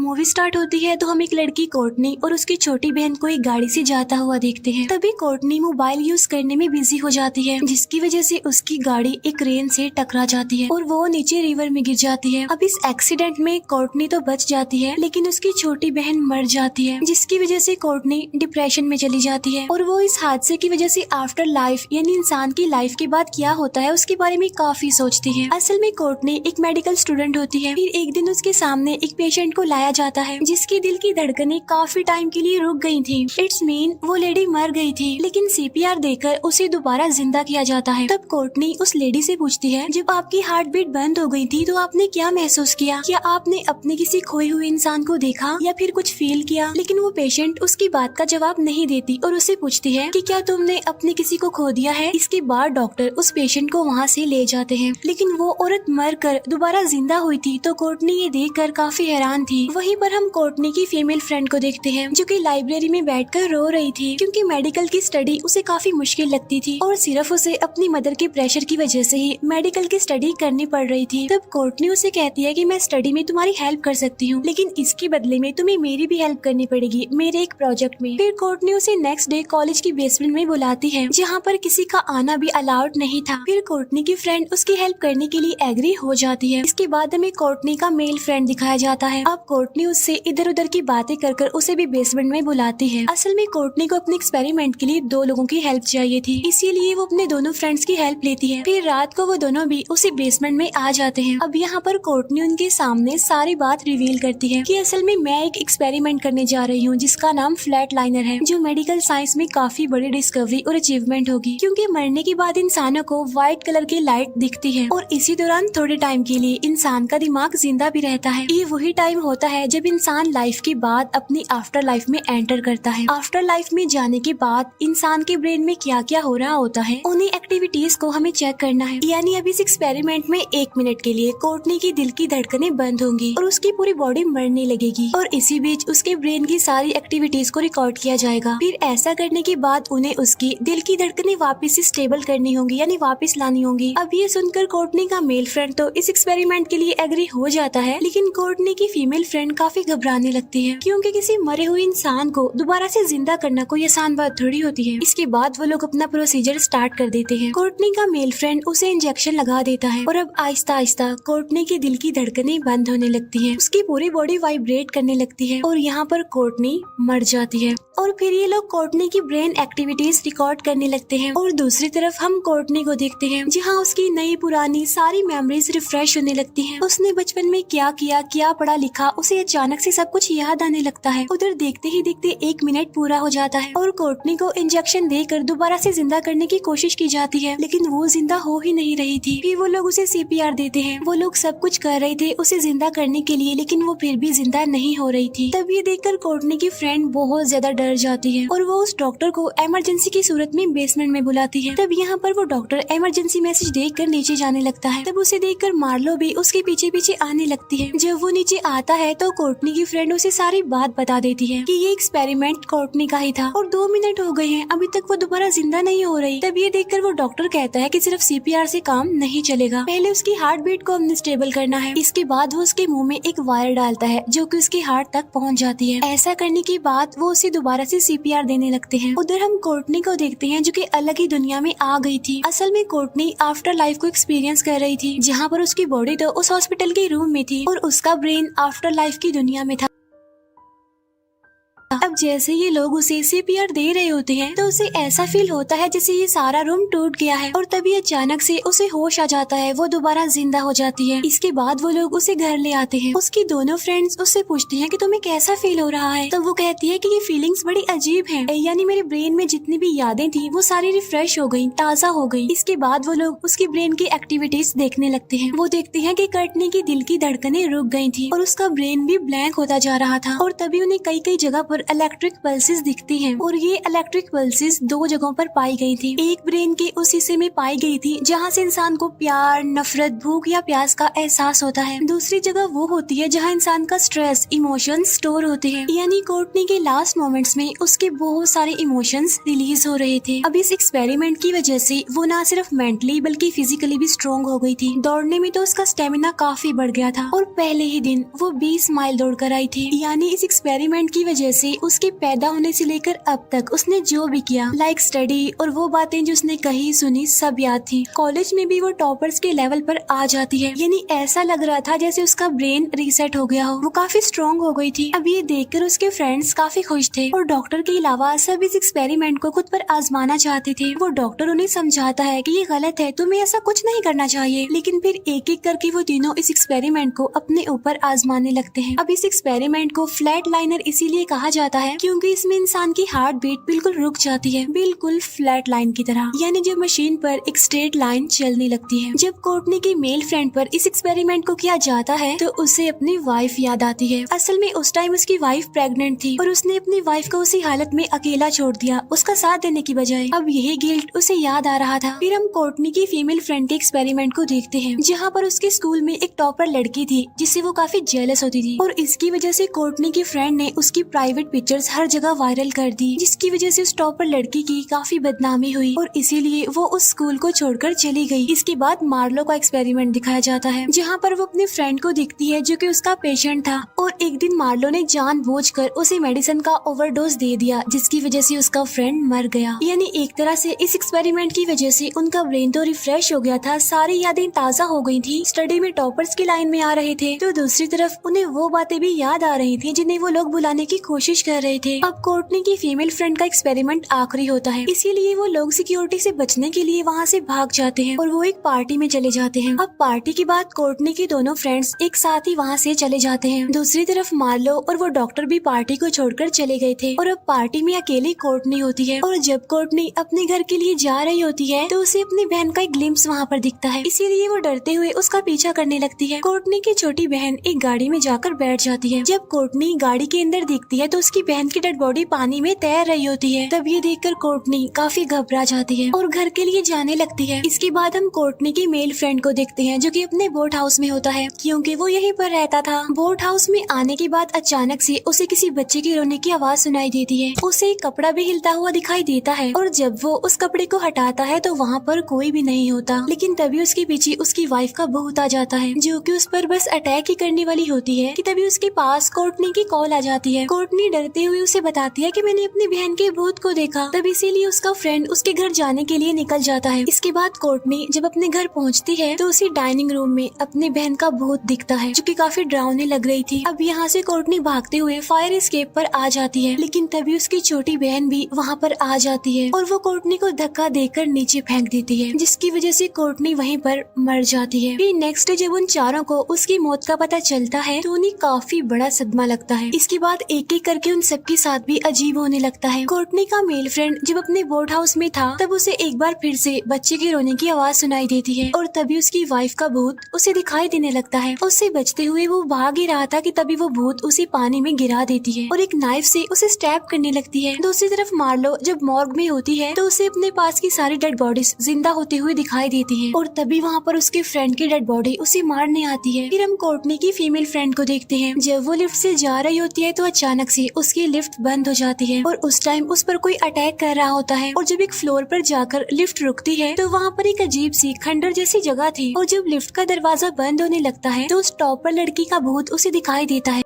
Movie start होती है तो हम एक लड़की कोर्टनी और उसकी छोटी बहन को एक गाड़ी से जाता हुआ देखते हैं। तभी कोर्टनी मोबाइल यूज करने में बिजी हो जाती है, जिसकी वजह से उसकी गाड़ी एक क्रेन से टकरा जाती है और वो नीचे रिवर में गिर जाती है। अब इस एक्सीडेंट में कोर्टनी तो बच जाती है, लेकिन उसकी छोटी बहन मर जाती है, जिसकी वजह से कोर्टनी डिप्रेशन में चली जाती है और वो इस हादसे की वजह से आफ्टर लाइफ यानी इंसान की लाइफ के बाद क्या होता है उसके बारे में काफी सोचती है। असल में कोर्टनी एक मेडिकल स्टूडेंट होती है। फिर एक दिन उसके सामने एक पेशेंट को लाया जाता है जिसकी दिल की धड़कनें काफी टाइम के लिए रुक गई थी। इट्स मीन वो लेडी मर गई थी, लेकिन सीपीआर देकर उसे दोबारा जिंदा किया जाता है। तब कोर्टनी उस लेडी से पूछती है, जब आपकी हार्ट बीट बंद हो गई थी तो आपने क्या महसूस किया? क्या आपने अपने किसी खोए हुए इंसान को देखा या फिर कुछ फील किया? लेकिन वो पेशेंट उसकी बात का जवाब नहीं देती और उससे पूछती है कि क्या तुमने अपने किसी को खो दिया है? इसके बाद डॉक्टर उस पेशेंट को वहाँ से ले जाते हैं, लेकिन वो औरत मर कर दोबारा जिंदा हुई थी। तो कोर्टनी ये देखकर काफी हैरान थी। वहीं पर हम कोर्टनी की फीमेल फ्रेंड को देखते हैं जो कि लाइब्रेरी में बैठकर रो रही थी, क्योंकि मेडिकल की स्टडी उसे काफी मुश्किल लगती थी और सिर्फ उसे अपनी मदर के प्रेशर की वजह से ही मेडिकल की स्टडी करनी पड़ रही थी। तब कोर्टनी उसे कहती है कि मैं स्टडी में तुम्हारी हेल्प कर सकती हूँ, लेकिन इसके बदले में तुम्हें मेरी भी हेल्प करनी पड़ेगी मेरे एक प्रोजेक्ट में। फिर कोर्टनी उसे नेक्स्ट डे कॉलेज की बेसमेंट में बुलाती है, जहाँ पर किसी का आना भी अलाउड नहीं था। फिर कोर्टनी की फ्रेंड उसकी हेल्प करने के लिए एग्री हो जाती है। इसके बाद हमें कोर्टनी का मेल फ्रेंड दिखाया जाता है। अब कोर्टनी उससे इधर उधर की बातें कर कर उसे भी बेसमेंट में बुलाती है। असल में कोर्टनी को अपने एक्सपेरिमेंट के लिए 2 लोगों की हेल्प चाहिए थी, इसीलिए वो अपने दोनों फ्रेंड्स की हेल्प लेती है। फिर रात को वो दोनों भी उसी बेसमेंट में आ जाते हैं। अब यहाँ पर कोर्टनी उनके सामने सारी बात रिवील करती है कि असल में मैं एक एक्सपेरिमेंट करने जा रही हूँ जिसका नाम फ्लैट लाइनर है, जो मेडिकल साइंस में काफी बड़ी डिस्कवरी और अचीवमेंट होगी, क्योंकि मरने के बाद इंसानों को व्हाइट कलर की लाइट दिखती है और इसी दौरान थोड़े टाइम के लिए इंसान का दिमाग जिंदा भी रहता है। ये वही टाइम होता है जब इंसान लाइफ के बाद अपनी आफ्टर लाइफ में एंटर करता है। आफ्टर लाइफ में जाने के बाद इंसान के ब्रेन में क्या क्या हो रहा होता है, उन्हीं एक्टिविटीज को हमें चेक करना है। यानी अब इस एक्सपेरिमेंट में 1 मिनट के लिए कोर्टनी की दिल की धड़कनें बंद होंगी और उसकी पूरी बॉडी मरने लगेगी और इसी बीच उसके ब्रेन की सारी एक्टिविटीज को रिकॉर्ड किया जाएगा। फिर ऐसा करने के बाद उन्हें उसकी दिल की धड़कनें वापस स्टेबल करनी होंगी, यानी वापस लानी होंगी। अब ये सुनकर कोर्टनी का मेल फ्रेंड तो इस एक्सपेरिमेंट के लिए एग्री हो जाता है, लेकिन कोर्टनी की फीमेल फ्रेंड काफी घबराने लगती है, क्योंकि किसी मरे हुए इंसान को दोबारा से जिंदा करना कोई आसान बात थोड़ी होती है। इसके बाद वो लोग अपना प्रोसीजर स्टार्ट कर देते हैं। कोर्टनी का मेल फ्रेंड उसे इंजेक्शन लगा देता है और अब आहिस्ता आहिस्ता कोर्टनी की दिल की धड़कनें बंद होने लगती है, उसकी पूरी बॉडी वाइब्रेट करने लगती है और यहाँ पर कोर्टनी मर जाती है। और फिर ये लोग कोर्टनी की ब्रेन एक्टिविटीज रिकॉर्ड करने लगते हैं और दूसरी तरफ हम कोर्टनी को देखते हैं, जहाँ उसकी नई पुरानी सारी मेमोरीज रिफ्रेश होने लगती हैं। उसने बचपन में क्या किया, क्या पढ़ा लिखा, उसे अचानक से सब कुछ याद आने लगता है। उधर देखते ही देखते 1 मिनट पूरा हो जाता है और कोर्टनी को इंजेक्शन देकर दोबारा से जिंदा करने की कोशिश की जाती है, लेकिन वो जिंदा हो ही नहीं रही थी। फिर वो लोग उसे सीपीआर देते हैं। वो लोग सब कुछ कर रहे थे उसे जिंदा करने के लिए, लेकिन वो फिर भी जिंदा नहीं हो रही थी। तब ये देखकर कोर्टनी की फ्रेंड बहुत ज्यादा डर जाती है और वो उस डॉक्टर को इमरजेंसी की सूरत में बेसमेंट में बुलाती है। तब यहाँ पर वो डॉक्टर इमरजेंसी मैसेज देखकर नीचे जाने लगता है। तब उसे देखकर मार्लो भी उसके पीछे पीछे आने लगती है। जब वो नीचे आता है तो कोर्टनी की फ्रेंड उसे सारी बात बता देती है कि ये एक्सपेरिमेंट कोर्टनी का ही था और 2 मिनट हो गए हैं, अभी तक वो दोबारा जिंदा नहीं हो रही। तब ये देखकर वो डॉक्टर कहता है कि सिर्फ सीपीआर से काम नहीं चलेगा, पहले उसकी हार्ट बीट को हमने स्टेबल करना है। इसके बाद वो उसके मुंह में एक वायर डालता है जो कि उसके हार्ट तक पहुंच जाती है। ऐसा करने के बाद वो उसे दोबारा से सीपीआर देने लगते हैं। उधर हम कोर्टनी को देखते हैं जो कि अलग ही दुनिया में आ गई थी। असल में कोर्टनी आफ्टर लाइफ को एक्सपीरियंस कर रही थी, जहाँ पर उसकी बॉडी तो उस हॉस्पिटल के रूम में थी और उसका ब्रेन आफ्टर लाइफ की दुनिया में था। अब जैसे ये लोग उसे सीपीआर दे रहे होते हैं तो उसे ऐसा फील होता है जैसे ये सारा रूम टूट गया है और तभी अचानक से उसे होश आ जाता है, वो दोबारा जिंदा हो जाती है। इसके बाद वो लोग उसे घर ले आते हैं। उसकी दोनों फ्रेंड्स उससे पूछती हैं कि तुम्हें कैसा फील हो रहा है, तो वो कहती है कि ये फीलिंग्स बड़ी अजीब हैं, यानी मेरे ब्रेन में जितनी भी यादें थी वो सारी रिफ्रेश हो गई, ताज़ा हो गई। इसके बाद वो लोग उसकी ब्रेन की एक्टिविटीज देखने लगते हैं। वो देखते हैं कि कोर्टनी की दिल की धड़कनें रुक गई थी और उसका ब्रेन भी ब्लैंक होता जा रहा था और तभी उन्हें कई कई जगह पर इलेक्ट्रिक पल्सेस दिखती हैं और ये इलेक्ट्रिक पल्सेस दो जगहों पर पाई गई थी। एक ब्रेन के उस हिस्से में पाई गई थी जहाँ से इंसान को प्यार, नफरत, भूख या प्यास का एहसास होता है। दूसरी जगह वो होती है जहाँ इंसान का स्ट्रेस, इमोशंस स्टोर होते हैं। यानी कोर्टनी के लास्ट मोमेंट्स में उसके बहुत सारे इमोशंस रिलीज हो रहे थे। अब इस एक्सपेरिमेंट की वजह से वो न सिर्फ मेंटली बल्कि फिजिकली भी स्ट्रॉन्ग हो गई थी। दौड़ने में तो उसका स्टेमिना काफी बढ़ गया था और पहले ही दिन वो 20 माइल दौड़ कर आई थी। यानी इस एक्सपेरिमेंट की वजह से उसके पैदा होने से लेकर अब तक उसने जो भी किया, लाइक स्टडी और वो बातें जो उसने कही सुनी, सब याद थी। कॉलेज में भी वो टॉपर्स के लेवल पर आ जाती है। यानी ऐसा लग रहा था जैसे उसका ब्रेन रीसेट हो गया हो। वो काफी स्ट्रॉन्ग हो गई थी। अब ये देखकर उसके फ्रेंड्स काफी खुश थे और डॉक्टर के अलावा सब इस एक्सपेरिमेंट को खुद पर आजमाना चाहते थे। वो डॉक्टर उन्हें समझाता है कि ये गलत है, तुम्हें ऐसा कुछ नहीं करना चाहिए। लेकिन फिर एक एक करके वो तीनों इस एक्सपेरिमेंट को अपने ऊपर आजमाने लगते हैं। अब इस एक्सपेरिमेंट को फ्लैट लाइनर इसीलिए कहा जाता है क्योंकि इसमें इंसान की हार्ट बीट बिल्कुल रुक जाती है, बिल्कुल फ्लैट लाइन की तरह। यानी जब मशीन पर एक स्ट्रेट लाइन चलने लगती है। जब कोर्टनी की मेल फ्रेंड पर इस एक्सपेरिमेंट को किया जाता है तो उसे अपनी वाइफ याद आती है। असल में उस टाइम उसकी वाइफ प्रेग्नेंट थी और उसने अपनी वाइफ को उसी हालत में अकेला छोड़ दिया, उसका साथ देने की बजाय। अब यही गिल्ट उसे याद आ रहा था। फिर हम कोर्टनी की फीमेल फ्रेंड के एक्सपेरिमेंट को देखते हैं जहाँ पर उसके स्कूल में एक टॉपर लड़की थी जिससे वो काफी जेलस होती थी और इसकी वजह से कोर्टनी की फ्रेंड ने उसकी प्राइवेट पिक्चर्स हर जगह वायरल कर दी, जिसकी वजह से उस टॉपर लड़की की काफी बदनामी हुई और इसीलिए वो उस स्कूल को छोड़कर चली गई। इसके बाद मार्लो का एक्सपेरिमेंट दिखाया जाता है जहाँ पर वो अपने फ्रेंड को दिखती है जो कि उसका पेशेंट था और एक दिन मार्लो ने जानबूझकर उसे मेडिसिन का ओवरडोज दे दिया जिसकी वजह से उसका फ्रेंड मर गया। यानी एक तरह से इस एक्सपेरिमेंट की वजह से उनका ब्रेन तो रिफ्रेश हो गया था, सारी यादें ताजा हो गई थी, स्टडी में टॉपर्स की लाइन में आ रहे थे, तो दूसरी तरफ उन्हें वो बातें भी याद आ रही थी जिन्हें वो लोग भुलाने की कोशिश कर रहे थे। अब कोर्टनी की फीमेल फ्रेंड का एक्सपेरिमेंट आखिरी होता है, इसीलिए वो लोग सिक्योरिटी से बचने के लिए वहाँ से भाग जाते हैं और वो एक पार्टी में चले जाते हैं। अब पार्टी के बाद कोर्टनी के दोनों फ्रेंड्स एक साथ ही वहाँ से चले जाते हैं। दूसरी तरफ मार्लो और वो डॉक्टर भी पार्टी को छोड़कर चले गए थे और अब पार्टी में अकेली कोर्टनी होती है और जब कोर्टनी अपने घर के लिए जा रही होती है तो उसे अपनी बहन का एक ग्लिम्स वहाँ पर दिखता है, इसीलिए वो डरते हुए उसका पीछा करने लगती है। कोर्टनी की छोटी बहन एक गाड़ी में जाकर बैठ जाती है। जब कोर्टनी गाड़ी के अंदर दिखती है तो उसकी बहन की डेड बॉडी पानी में तैर रही होती है। तब ये देखकर कोर्टनी काफी घबरा जाती है और घर के लिए जाने लगती है। इसके बाद हम कोर्टनी की मेल फ्रेंड को देखते हैं जो कि अपने बोट हाउस में होता है क्योंकि वो यहीं पर रहता था। बोट हाउस में आने के बाद अचानक से उसे किसी बच्चे के रोने की आवाज सुनाई देती है। उसे एक कपड़ा भी हिलता हुआ दिखाई देता है और जब वो उस कपड़े को हटाता है तो वहाँ पर कोई भी नहीं होता। लेकिन तभी उसके पीछे उसकी वाइफ का भूत आ जाता है जो कि उस पर बस अटैक ही करने वाली होती है कि तभी उसके पास कोर्टनी की कॉल आ जाती है। कोर्टनी डरते हुए उसे बताती है कि मैंने अपनी बहन के भूत को देखा। तब इसीलिए उसका फ्रेंड उसके घर जाने के लिए निकल जाता है। इसके बाद कोर्टनी जब अपने घर पहुँचती है तो उसे डाइनिंग रूम में अपनी बहन का भूत दिखता है जो कि काफी डरावने लग रही थी। अब यहाँ से कोर्टनी भागते हुए फायर एस्केप पर आ जाती है लेकिन तभी उसकी छोटी बहन भी वहाँ पर आ जाती है और वो कोर्टनी को धक्का देकर नीचे फेंक देती है जिसकी वजह से कोर्टनी वहीं पर मर जाती है। फिर नेक्स्ट डे जब उन चारों को उसकी मौत का पता चलता है तो उन्हें काफी बड़ा सदमा लगता है। इसके बाद एक एक करके उन सबके साथ भी अजीब होने लगता है। कोर्टनी का मेल फ्रेंड जब अपने बोट हाउस में था तब उसे एक बार फिर से बच्चे के रोने की आवाज सुनाई देती है और तभी उसकी वाइफ का भूत उसे दिखाई देने लगता है। उससे बचते हुए वो भाग ही रहा था कि तभी वो भूत उसे पानी में गिरा देती है और एक नाइफ से उसे स्टैब करने लगती है। दूसरी तरफ मार्लो जब मॉर्ग में होती है तो उसे अपने पास की सारी डेड बॉडीज जिंदा होते हुए दिखाई देती हैं और तभी वहाँ पर उसके फ्रेंड की डेड बॉडी उसे मारने आती है। फिर हम कोर्टनी की फीमेल फ्रेंड को देखते हैं। जब वो लिफ्ट से जा रही होती है तो अचानक से उसकी लिफ्ट बंद हो जाती है और उस टाइम उस पर कोई अटैक कर रहा होता है और जब एक फ्लोर पर जाकर लिफ्ट रुकती है तो वहाँ पर एक अजीब सी खंडर जैसी जगह थी और जब लिफ्ट का दरवाजा बंद होने लगता है तो उस टॉपर लड़की का भूत उसे दिखाई देता है।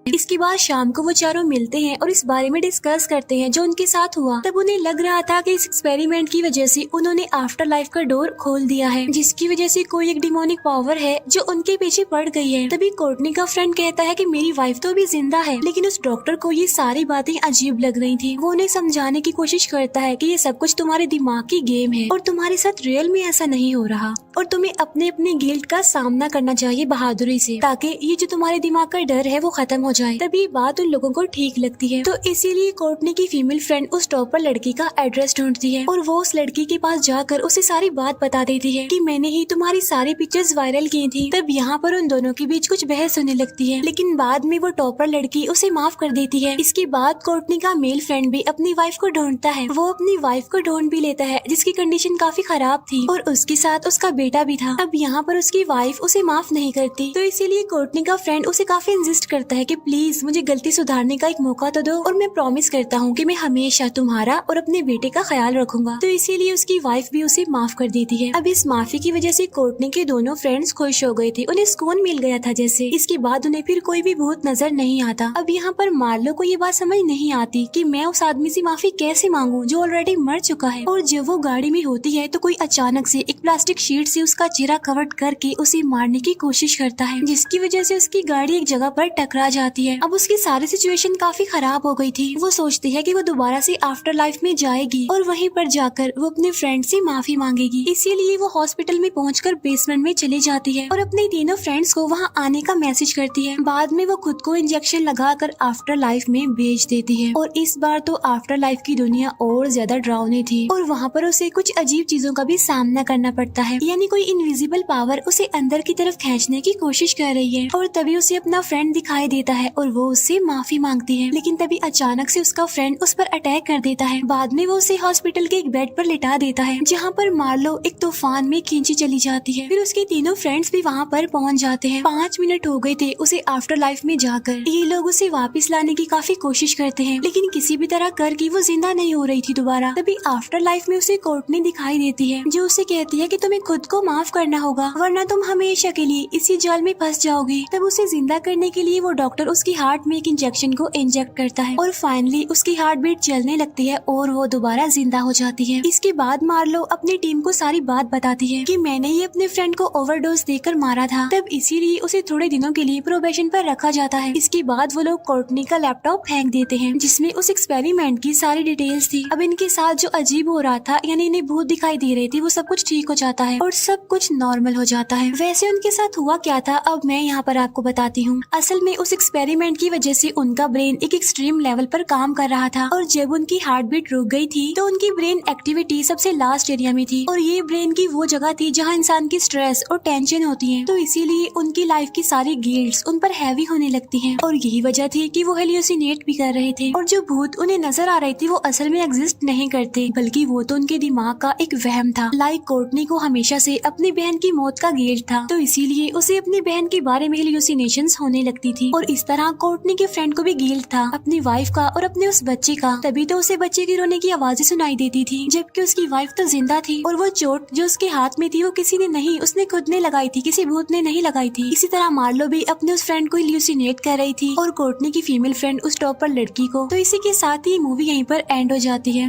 इसके बाद शाम को वो चारों मिलते हैं और इस बारे में डिस्कस करते हैं जो उनके साथ हुआ। तब उन्हें लग रहा था कि इस एक्सपेरिमेंट की वजह से उन्होंने आफ्टर लाइफ का डोर खोल दिया है जिसकी वजह से कोई एक डिमोनिक पावर है जो उनके पीछे पड़ गई है। तभी कोर्टनी का फ्रेंड कहता है कि मेरी वाइफ तो अभी जिंदा है, लेकिन उस डॉक्टर को ये सारी बातें अजीब लग रही थी। वो उन्हें समझाने की कोशिश करता है कि ये सब कुछ तुम्हारे दिमाग की गेम है और तुम्हारे साथ रियल में ऐसा नहीं हो रहा और तुम्हें अपने अपने गिल्ट का सामना करना चाहिए बहादुरी से ताकि ये जो तुम्हारे दिमाग का डर है वो खत्म हो जाए। जाए। तभी बात उन लोगों को ठीक लगती है, तो इसीलिए कोर्टनी की फीमेल फ्रेंड उस टॉपर लड़की का एड्रेस ढूंढती है और वो उस लड़की के पास जाकर उसे सारी बात बता देती है कि मैंने ही तुम्हारी सारी पिक्चर्स वायरल की थी। तब यहाँ पर उन दोनों के बीच कुछ बहस होने लगती है, लेकिन बाद में वो टॉपर लड़की उसे माफ कर देती है। इसके बाद कोर्टनी का मेल फ्रेंड भी अपनी वाइफ को ढूंढता है। वो अपनी वाइफ को ढूंढ भी लेता है जिसकी कंडीशन काफी खराब थी और उसके साथ उसका बेटा भी था। अब यहाँ पर उसकी वाइफ उसे माफ नहीं करती, तो इसीलिए कोर्टनी का फ्रेंड उसे काफी इंसिस्ट करता है कि प्लीज मुझे गलती सुधारने का एक मौका तो दो और मैं प्रॉमिस करता हूँ कि मैं हमेशा तुम्हारा और अपने बेटे का ख्याल रखूंगा। तो इसीलिए उसकी वाइफ भी उसे माफ कर देती है। अब इस माफी की वजह से कोर्टनी के दोनों फ्रेंड्स खुश हो गए थे, उन्हें सुकून मिल गया था जैसे। इसके बाद उन्हें फिर कोई भी भूत नजर नहीं आता। अब यहाँ पर मार्लो को ये बात समझ नहीं आती कि मैं उस आदमी से माफी कैसे मांगू जो ऑलरेडी मर चुका है। और जब वो गाड़ी में होती है तो कोई अचानक से एक प्लास्टिक शीट से उसका चेहरा कवर करके उसे मारने की कोशिश करता है, जिसकी वजह से उसकी गाड़ी एक जगह पर टकरा जाती है। अब उसकी सारी सिचुएशन काफी खराब हो गई थी। वो सोचती है कि वो दोबारा से आफ्टर लाइफ में जाएगी और वहीं पर जाकर वो अपने फ्रेंड से माफी मांगेगी। इसीलिए वो हॉस्पिटल में पहुंचकर बेसमेंट में चली जाती है और अपने तीनों फ्रेंड्स को वहां आने का मैसेज करती है। बाद में वो खुद को इंजेक्शन लगाकर आफ्टर लाइफ में भेज देती है और इस बार तो आफ्टर लाइफ की दुनिया और ज्यादा डरावनी थी और वहाँ पर उसे कुछ अजीब चीजों का भी सामना करना पड़ता है, यानी कोई इनविजिबल पावर उसे अंदर की तरफ खींचने की कोशिश कर रही है। और तभी उसे अपना फ्रेंड दिखाई देता है और वो उससे माफी मांगती है, लेकिन तभी अचानक से उसका फ्रेंड उस पर अटैक कर देता है। बाद में वो उसे हॉस्पिटल के एक बेड पर लिटा देता है, जहाँ पर मार्लो एक तूफान में खींची चली जाती है। फिर उसके तीनों फ्रेंड्स भी वहाँ पर पहुँच जाते हैं। 5 मिनट हो गए थे उसे आफ्टर लाइफ में जाकर। ये लोग उसे वापस लाने की काफी कोशिश करते हैं, लेकिन किसी भी तरह करके वो जिंदा नहीं हो रही थी दोबारा। तभी आफ्टर लाइफ में उसे कोर्टनी दिखाई देती है, जो उसे कहती है कि तुम्हें खुद को माफ करना होगा वरना तुम हमेशा के लिए इसी जाल में फंस जाओगे। तब उसे जिंदा करने के लिए वो डॉक्टर उसकी हार्ट में एक इंजेक्शन को इंजेक्ट करता है और फाइनली उसकी हार्ट बीट चलने लगती है और वो दोबारा जिंदा हो जाती है। इसके बाद मार्लो अपनी टीम को सारी बात बताती है कि मैंने ही अपने फ्रेंड को ओवरडोज देकर मारा था, तब इसीलिए उसे थोड़े दिनों के लिए प्रोबेशन पर रखा जाता है। इसके बाद वो लोग कोर्टनी का लैपटॉप फेंक देते हैं जिसमें उस एक्सपेरिमेंट की सारी डिटेल्स थी। अब इनके साथ जो अजीब हो रहा था, यानी इन्हें भूत दिखाई दे रहे थे, वो सब कुछ ठीक हो जाता है और सब कुछ नॉर्मल हो जाता है। वैसे उनके साथ हुआ क्या था अब मैं यहाँ पर आपको बताती हूँ। असल में उस एक्सपेरिमेंट की वजह से उनका ब्रेन एक एक्सट्रीम लेवल पर काम कर रहा था और जब उनकी हार्ट बीट रुक गई थी तो उनकी ब्रेन एक्टिविटी सबसे लास्ट एरिया में थी और ये ब्रेन की वो जगह थी जहाँ इंसान की स्ट्रेस और टेंशन होती है। तो इसीलिए उनकी लाइफ की सारी गिल्ट्स उन पर हैवी होने लगती हैं और यही वजह थी कि वो हेलुसिनेट भी कर रहे थे और जो भूत उन्हें नजर आ रहे थे वो असल में एग्जिस्ट नहीं करते, बल्कि वो तो उनके दिमाग का एक वहम था। लाइक कोर्टनी को हमेशा से अपनी बहन की मौत का गिल्ट था, तो इसीलिए उसे अपनी बहन के बारे में हेलुसिनेशंस होने लगती थी और इस तरह कोर्टनी के फ्रेंड को भी गिल्ट था अपनी वाइफ का और अपने उस बच्चे का। तभी तो उसे बच्चे के रोने की आवाजें सुनाई देती थी, जबकि उसकी वाइफ तो जिंदा थी और वो चोट जो उसके हाथ में थी वो किसी ने नहीं, उसने खुद ने लगाई थी, किसी भूत ने नहीं लगाई थी। इसी तरह मार्लो भी अपने उस फ्रेंड को हेलुसिनेट कर रही थी और कोर्टनी की फीमेल फ्रेंड उस टॉपर लड़की को। तो इसी के साथ ही मूवी यहीं पर एंड हो जाती है।